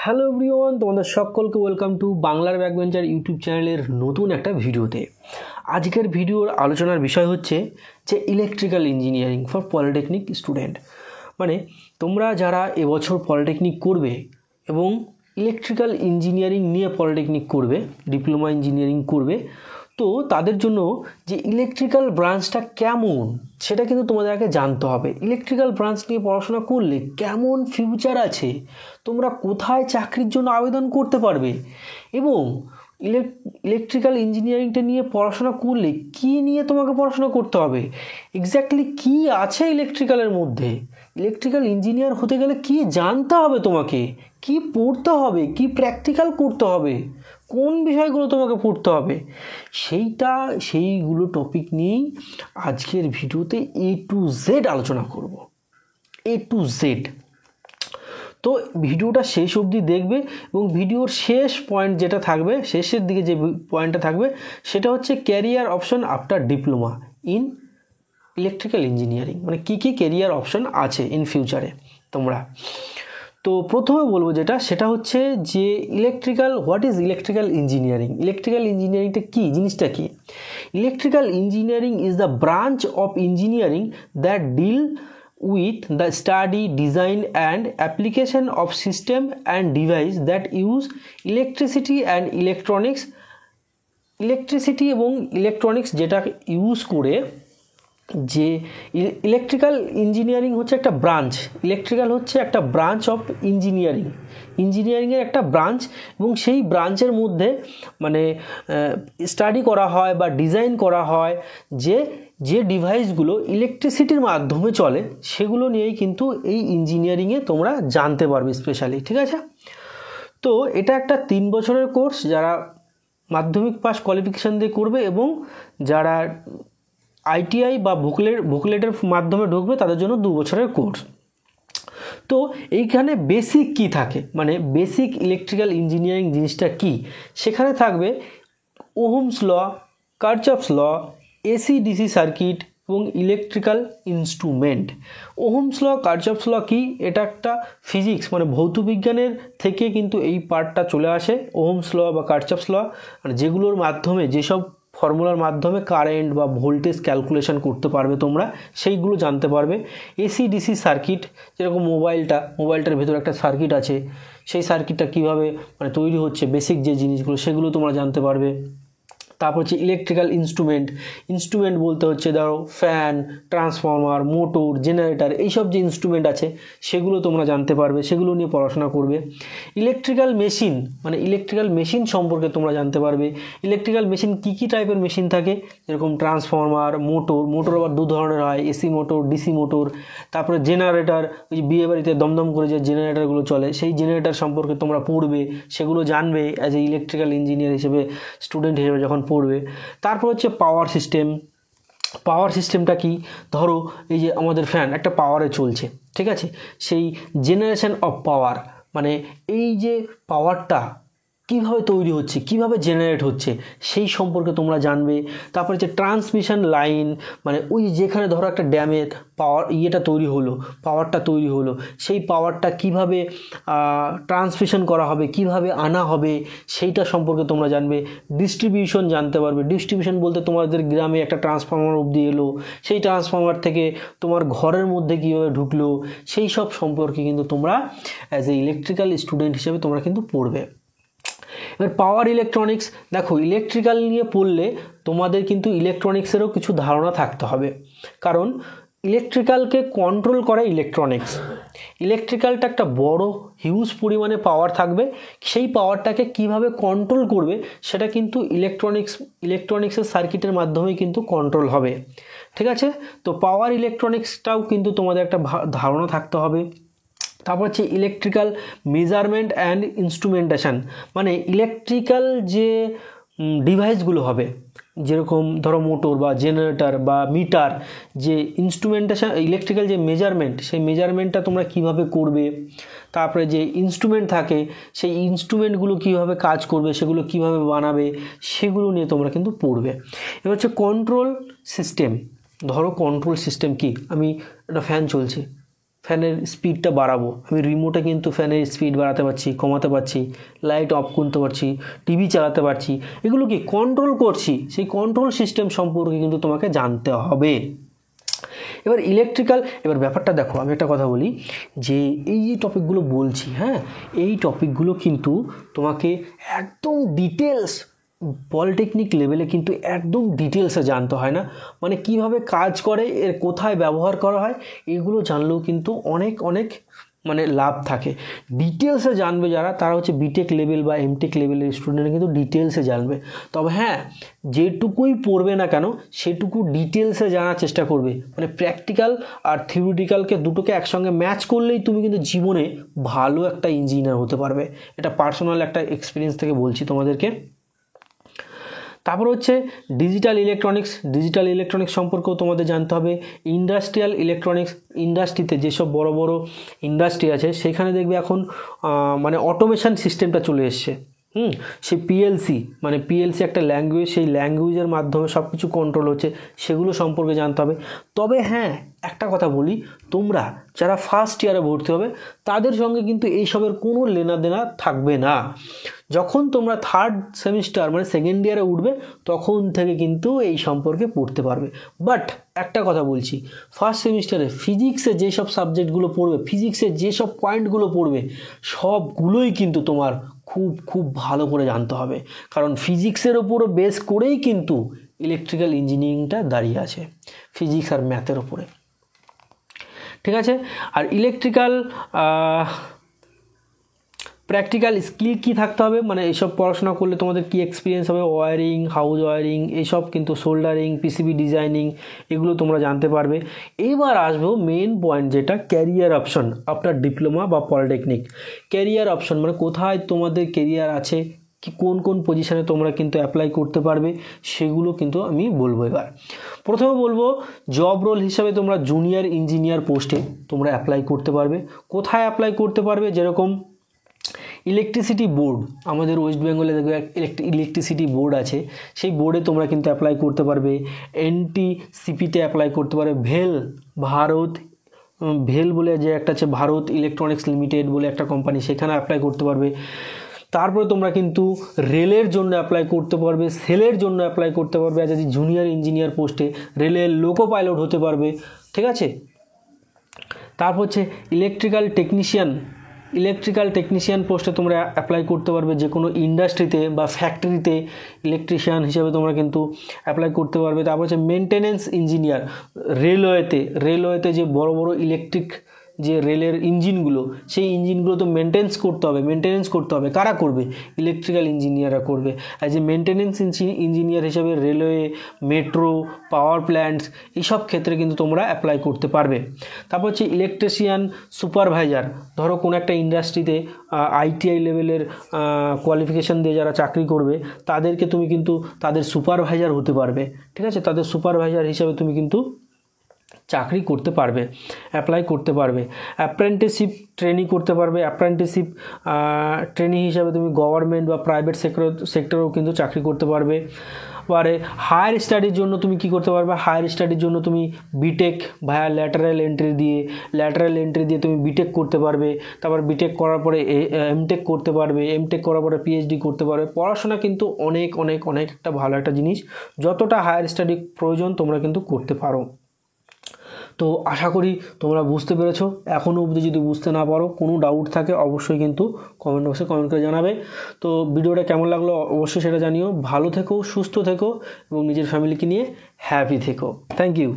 Hello everyone, তোমাদের সকলকে welcome to বাংলার ব্যাকবেঞ্চার ইউটিউব চ্যানেলের নতুন একটা ভিডিওতে। আজকের ভিডিওর আলোচনার বিষয় হচ্ছে যে electrical engineering for polytechnic student. মানে তোমরা যারা এবছর পলিটেকনিক করবে এবং ইলেকট্রিক্যাল ইঞ্জিনিয়ারিং নিয়ে পলিটেকনিক করবে, ডিপ্লোমা ইঞ্জিনিয়ারিং করবে, তো তাদের জন্য যে ইলেকট্রিক্যাল ব্রাঞ্চটা কেমন সেটা কিন্তু তোমাদের আগে জানতে হবে। ইলেকট্রিক্যাল ব্রাঞ্চ নিয়ে পড়াশোনা করলে কেমন ফিউচার আছে, তোমরা কোথায় চাকরির জন্য আবেদন করতে পারবে, এবং ইলেকট্রিক্যাল ইঞ্জিনিয়ারিংটা নিয়ে পড়াশোনা করলে কি নিয়ে তোমাকে পড়াশোনা করতে হবে, এক্স্যাক্টলি কি আছে ইলেকট্রিক্যালের মধ্যে, ইলেকট্রিক্যাল ইঞ্জিনিয়ার হতে গেলে কি জানতে হবে, তোমাকে কি পড়তে হবে, কি প্র্যাকটিক্যাল করতে হবে, কোন বিষয়গুলো তোমাকে পড়তে হবে, সেইগুলো টপিক নিয়েই আজকের ভিডিওতে A to Z আলোচনা করব। A to Z। তো ভিডিওটা শেষ অবধি দেখবে এবং ভিডিওর শেষ পয়েন্ট যেটা থাকবে, শেষের দিকে যে পয়েন্টটা থাকবে সেটা হচ্ছে career option after diploma in electrical engineering, মানে কী কী ক্যারিয়ার অপশন আছে ইন ফিউচারে তোমরা। তো প্রথমে বলবো সেটা হচ্ছে যে what is electrical engineering. Electrical ইঞ্জিনিয়ারিংটা কী, জিনিসটা কী? Electrical engineering is the branch of engineering that deal with the study, design and application of system and device that use electricity and electronics এবং ইলেকট্রনিক্স যেটা ইউজ করে। যে electrical engineering হচ্ছে একটা ব্রাঞ্চ, ইলেকট্রিক্যাল হচ্ছে একটা ব্রাঞ্চ অফ ইঞ্জিনিয়ারিংয়ের একটা ব্রাঞ্চ, এবং সেই ব্রাঞ্চের মধ্যে মানে স্টাডি করা হয় বা ডিজাইন করা হয় যে ডিভাইসগুলো ইলেকট্রিসিটির মাধ্যমে চলে, সেগুলো নিয়েই কিন্তু এই ইঞ্জিনিয়ারিংয়ে তোমরা জানতে পারবে স্পেশালি। ঠিক আছে, তো এটা একটা 3 বছরের কোর্স, যারা মাধ্যমিক পাস কোয়ালিফিকেশান দিয়ে করবে এবং যারা ITI বা ভোকেলেটের মাধ্যমে ঢুকবে তাদের জন্য 2 বছরের কোর্স। তো এইখানে বেসিক কি থাকে, মানে বেসিক ইলেকট্রিক্যাল ইঞ্জিনিয়ারিং জিনিসটা কি, সেখানে থাকবে ওহমস ল, কার্চফস ল, AC DC সার্কিট এবং electrical instrument. Ohm's law, Kirchhoff's ল কি, এটা একটা ফিজিক্স মানে ভৌতবিজ্ঞানের থেকে কিন্তু এই পার্টটা চলে আসে। ওহমস ল বা কার্চফস ল, মানে যেগুলোর মাধ্যমে যেসব ফর্মুলার মাধ্যমে কারেন্ট বা ভোল্টেজ ক্যালকুলেশন করতে পারবে তোমরা, সেইগুলো জানতে পারবে। AC DC সার্কিট, যেরকম মোবাইলটার ভেতরে একটা সার্কিট আছে, সেই সার্কিটটা কীভাবে মানে তৈরি হচ্ছে, বেসিক যে জিনিসগুলো সেগুলো তোমরা জানতে পারবে। তারপর হচ্ছে ইলেকট্রিক্যাল ইনস্ট্রুমেন্ট বলতে হচ্ছে ধরো ফ্যান, ট্রান্সফর্মার, মোটর, জেনারেটর, এইসব যে ইনস্ট্রুমেন্ট আছে সেগুলো তোমরা জানতে পারবে, সেগুলো নিয়ে পড়াশোনা করবে। ইলেকট্রিক্যাল মেশিন, মানে ইলেকট্রিক্যাল মেশিন সম্পর্কে তোমরা জানতে পারবে। ইলেকট্রিক্যাল মেশিন কী টাইপের মেশিন থাকে, যেরকম ট্রান্সফর্মার, মোটর আবার 2 ধরনের হয়, AC মোটর, DC মোটর। তারপরে জেনারেটর, ওই যে বিয়ে বাড়িতে দমদম করে যে জেনারেটরগুলো চলে, সেই জেনারেটর সম্পর্কে তোমরা পড়বে, সেগুলো জানবে অ্যাজ এ ইলেকট্রিক্যাল ইঞ্জিনিয়ার হিসেবে, স্টুডেন্ট হিসেবে যখন পড়বে। তারপর হচ্ছে পাওয়ার সিস্টেমটা কি, ধরো এই যে আমাদের ফ্যান একটা পাওয়ারে চলছে, ঠিক আছে, সেই জেনারেশন অফ পাওয়ার, মানে এই যে পাওয়ারটা কীভাবে তৈরি হচ্ছে, কীভাবে জেনারেট হচ্ছে, সেই সম্পর্কে তোমরা জানবে। তারপরে হচ্ছে ট্রান্সমিশন লাইন, মানে ওই যেখানে ধরো একটা ড্যামের পাওয়ারটা তৈরি হলো, সেই পাওয়ারটা কীভাবে ট্রান্সমিশন করা হবে, কীভাবে আনা হবে, সেইটা সম্পর্কে তোমরা জানবে। ডিস্ট্রিবিউশন জানতে পারবে। ডিস্ট্রিবিউশন বলতে তোমাদের গ্রামে একটা ট্রান্সফর্মার অবধি এলো, সেই ট্রান্সফর্মার থেকে তোমার ঘরের মধ্যে কীভাবে ঢুকলো, সেই সব সম্পর্কে কিন্তু তোমরা অ্যাজ এ ইলেকট্রিক্যাল স্টুডেন্ট হিসেবে তোমরা কিন্তু পড়বে। এবার পাওয়ার ইলেকট্রনিক্স, দেখো ইলেকট্রিক্যাল নিয়ে পড়লে তোমাদের কিন্তু ইলেকট্রনিক্সেরও কিছু ধারণা থাকতে হবে, কারণ ইলেকট্রিক্যালকে কন্ট্রোল করে ইলেকট্রিক্যালটা একটা বড় হিউজ পরিমাণে পাওয়ার থাকবে, সেই পাওয়ারটাকে কিভাবে কন্ট্রোল করবে সেটা কিন্তু ইলেকট্রনিক্সের সার্কিটের মাধ্যমেই কিন্তু কন্ট্রোল হবে। ঠিক আছে, তো পাওয়ার ইলেকট্রনিক্সটাও কিন্তু তোমাদের একটা ধারণা থাকতে হবে। তারপর হচ্ছে ইলেকট্রিক্যাল মেজারমেন্ট অ্যান্ড ইনস্ট্রুমেন্টেশন, মানে ইলেকট্রিক্যাল যে ডিভাইসগুলো হবে, যেরকম ধরো মোটর বা জেনারেটর বা মিটার, যে ইনস্ট্রুমেন্টেশন ইলেকট্রিক্যাল যে মেজারমেন্ট, সেই মেজারমেন্টটা তোমরা কিভাবে করবে। তারপরে যে ইনস্ট্রুমেন্ট থাকে, সেই ইনস্ট্রুমেন্টগুলো কিভাবে কাজ করবে, সেগুলো কিভাবে বানাবে, সেগুলো নিয়ে তোমরা কিন্তু পড়বে। এবার হচ্ছে কন্ট্রোল সিস্টেম। ধরো কন্ট্রোল সিস্টেম কি, আমি একটা ফ্যান চলছে, ফ্যানের স্পিডটা বাড়াবো, আমি রিমোটে কিন্তু ফ্যানের স্পিড বাড়াতে পারছি, কমাতে পারছি, লাইট অফ করতে পারছি, টিভি চালাতে পারছি, এগুলো কি কন্ট্রোল করছি, সেই কন্ট্রোল সিস্টেম সম্পর্কে কিন্তু তোমাকে জানতে হবে। এবার ইলেকট্রিক্যাল, এবার ব্যাপারটা দেখো, আমি একটা কথা বলি যে এই যে টপিকগুলো বলছি, হ্যাঁ, এই টপিকগুলো কিন্তু তোমাকে একদম ডিটেলস পলিটেকনিক লেভেলে কিন্তু একদম ডিটেলসে জানতে হয় না, মানে কিভাবে কাজ করে, এর কোথায় ব্যবহার করা হয়, এগুলো জানলেও কিন্তু অনেক অনেক মানে লাভ থাকে। ডিটেলসে জানবে যারা, তারা হচ্ছে বিটেক লেভেল বা এমটেক লেভেলের স্টুডেন্ট কিন্তু ডিটেলসে জানবে। তবে হ্যাঁ, যেটুকুই পড়বে না কেন সেটুকু ডিটেলসে জানার চেষ্টা করবে, মানে প্র্যাকটিক্যাল আর থিওরিটিক্যালকে দুটোকে একসঙ্গে ম্যাচ করলেই তুমি কিন্তু জীবনে ভালো একটা ইঞ্জিনিয়ার হতে পারবে। এটা পার্সোনাল একটা এক্সপিরিয়েন্স থেকে বলছি তোমাদেরকে। তারপর হচ্ছে ডিজিটাল ইলেকট্রনিক্স সম্পর্কেও তোমাদের জানতে হবে। ইন্ডাস্ট্রিয়াল ইলেকট্রনিক্স, ইন্ডাস্ট্রিতে যেসব বড় বড় ইন্ডাস্ট্রি আছে সেখানে দেখবে এখন মানে অটোমেশন সিস্টেমটা চলে এসছে। সেই পিএলসি একটা ল্যাঙ্গুয়েজ, সেই ল্যাঙ্গুয়েজের মাধ্যমে সব কিছু কন্ট্রোল হচ্ছে, সেগুলো সম্পর্কে জানতে হবে। তবে হ্যাঁ, একটা কথা বলি, তোমরা যারা ফার্স্ট ইয়ারে ভর্তি হবে তাদের সঙ্গে কিন্তু এইসবের কোনো লেনাদেনা থাকবে না। যখন তোমরা থার্ড সেমিস্টার মানে সেকেন্ড ইয়ারে উঠবে তখন থেকে কিন্তু এই সম্পর্কে পড়তে পারবে। বাট একটা কথা বলছি, ফার্স্ট সেমিস্টারে ফিজিক্সে যেসব সাবজেক্টগুলো পড়বে, ফিজিক্সের যেসব পয়েন্টগুলো পড়বে, সবগুলোই কিন্তু তোমার খুব খুব ভালো করে জানতে হবে, কারণ ফিজিক্সের ওপরও বেস করেই কিন্তু ইলেকট্রিক্যাল ইঞ্জিনিয়ারিংটা দাঁড়িয়ে আছে, ফিজিক্স আর ম্যাথের ওপরে। ঠিক আছে, আর ইলেকট্রিক্যাল প্র্যাকটিক্যাল স্কিল কি থাকতে হবে, মানে এইসব পড়াশোনা করলে তোমাদের কি এক্সপিরিয়েন্স হবে, ওয়ারিং, হাউস ওয়ারিং, এইসব কিন্তু সোল্ডারিং, পিসিবি ডিজাইনিং, এগুলো তোমরা জানতে পারবে। এবার আসবো মেন পয়েন্ট, যেটা ক্যারিয়ার অপশন আফটার ডিপ্লোমা বা পলিটেকনিক। ক্যারিয়ার অপশন মানে কোথায় তোমাদের ক্যারিয়ার আছে, কি কোন কোন পজিশানে তোমরা কিন্তু অ্যাপ্লাই করতে পারবে, সেগুলো কিন্তু আমি বলবো। এবার প্রথমে বলবো জব রোল হিসাবে তোমরা জুনিয়র ইঞ্জিনিয়ার পোস্টে তোমরা অ্যাপ্লাই করতে পারবে। কোথায় অ্যাপ্লাই করতে পারবে, যেরকম ইলেকট্রিসিটি বোর্ড, আমাদের ওয়েস্ট বেঙ্গলে দেখবে ইলেকট্রিসিটি বোর্ড আছে, সেই বোর্ডে তোমরা কিন্তু অ্যাপ্লাই করতে পারবে। এনটিসিপিতে অ্যাপ্লাই করতে পারবে। ভেল বলে যে একটা আছে, ভারত ইলেকট্রনিক্স লিমিটেড বলে একটা কোম্পানি, সেখানে অ্যাপ্লাই করতে পারবে। তারপরে তোমরা কিন্তু রেলের জন্য অ্যাপ্লাই করতে পারবে, সেলের জন্য অ্যাপ্লাই করতে পারবে অ্যাজ এ জুনিয়র ইঞ্জিনিয়ার পোস্টে, রেলের লোকো পাইলট হতে পারবে। ঠিক আছে, তারপর হচ্ছে ইলেকট্রিক্যাল টেকনিশিয়ান পোস্টে তোমরা অ্যাপ্লাই করতে পারবে, যে কোনো ইন্ডাস্ট্রিতে বা ফ্যাক্টরিতে ইলেকট্রিশিয়ান হিসেবে তোমরা কিন্তু অ্যাপ্লাই করতে পারবে। তারপর হচ্ছে মেনটেনেন্স ইঞ্জিনিয়ার, রেলওয়েতে যে বড় বড় ইলেকট্রিক যে রেলের ইঞ্জিনগুলো, সেই ইঞ্জিনগুলো তো মেনটেনেন্স করতে হবে। কারা করবে? ইলেকট্রিক্যাল ইঞ্জিনিয়াররা করবে। অ্যাজ এ মেনটেনেন্স ইঞ্জিনিয়ার হিসেবে রেলওয়ে, মেট্রো, পাওয়ার প্ল্যান্টস, এইসব ক্ষেত্রে কিন্তু তোমরা অ্যাপ্লাই করতে পারবে। তারপর হচ্ছে ইলেকট্রিশিয়ান সুপারভাইজার, ধরো কোনো একটা ইন্ডাস্ট্রিতে আইটিআই লেভেলের কোয়ালিফিকেশান দিয়ে যারা চাকরি করবে তাদেরকে তুমি কিন্তু তাদের সুপারভাইজার হতে পারবে। ঠিক আছে, তাদের সুপারভাইজার হিসাবে তুমি কিন্তু চাকরি করতে পারবে, অ্যাপ্লাই করতে পারবে। অ্যাপ্রেন্টিসশিপ ট্রেনিং করতে পারবে। অ্যাপ্রেন্টিসশিপ ট্রেনিং হিসাবে তুমি গভর্নমেন্ট বা প্রাইভেট সেক্টরেও কিন্তু চাকরি করতে পারবে। পরে হায়ার স্টাডির জন্য তুমি কি করতে পারবে, হায়ার স্টাডির জন্য তুমি বিটেক ভায়া ল্যাটারাল এন্ট্রি দিয়ে তুমি বিটেক করতে পারবে। তারপর বিটেক করার পরে এমটেক করতে পারবে, এমটেক করার পরে পিএইচডি করতে পারবে। পড়াশোনা কিন্তু অনেক অনেক অনেক একটা ভালো একটা জিনিস, যতটা হায়ার স্টাডি প্রয়োজন তোমরা কিন্তু করতে পারো। তো আশা করি তোমরা বুঝতে পেরেছো। এখনও অবধি যদি বুঝতে না পারো, কোনো ডাউট থাকে, অবশ্যই কিন্তু কমেন্ট বক্সে কমেন্ট করে জানাবে। তো ভিডিওটা কেমন লাগলো অবশ্যই সেটা জানিও। ভালো থেকো, সুস্থ থেকো এবং নিজের ফ্যামিলিকে নিয়ে হ্যাপি থেকো। Thank you.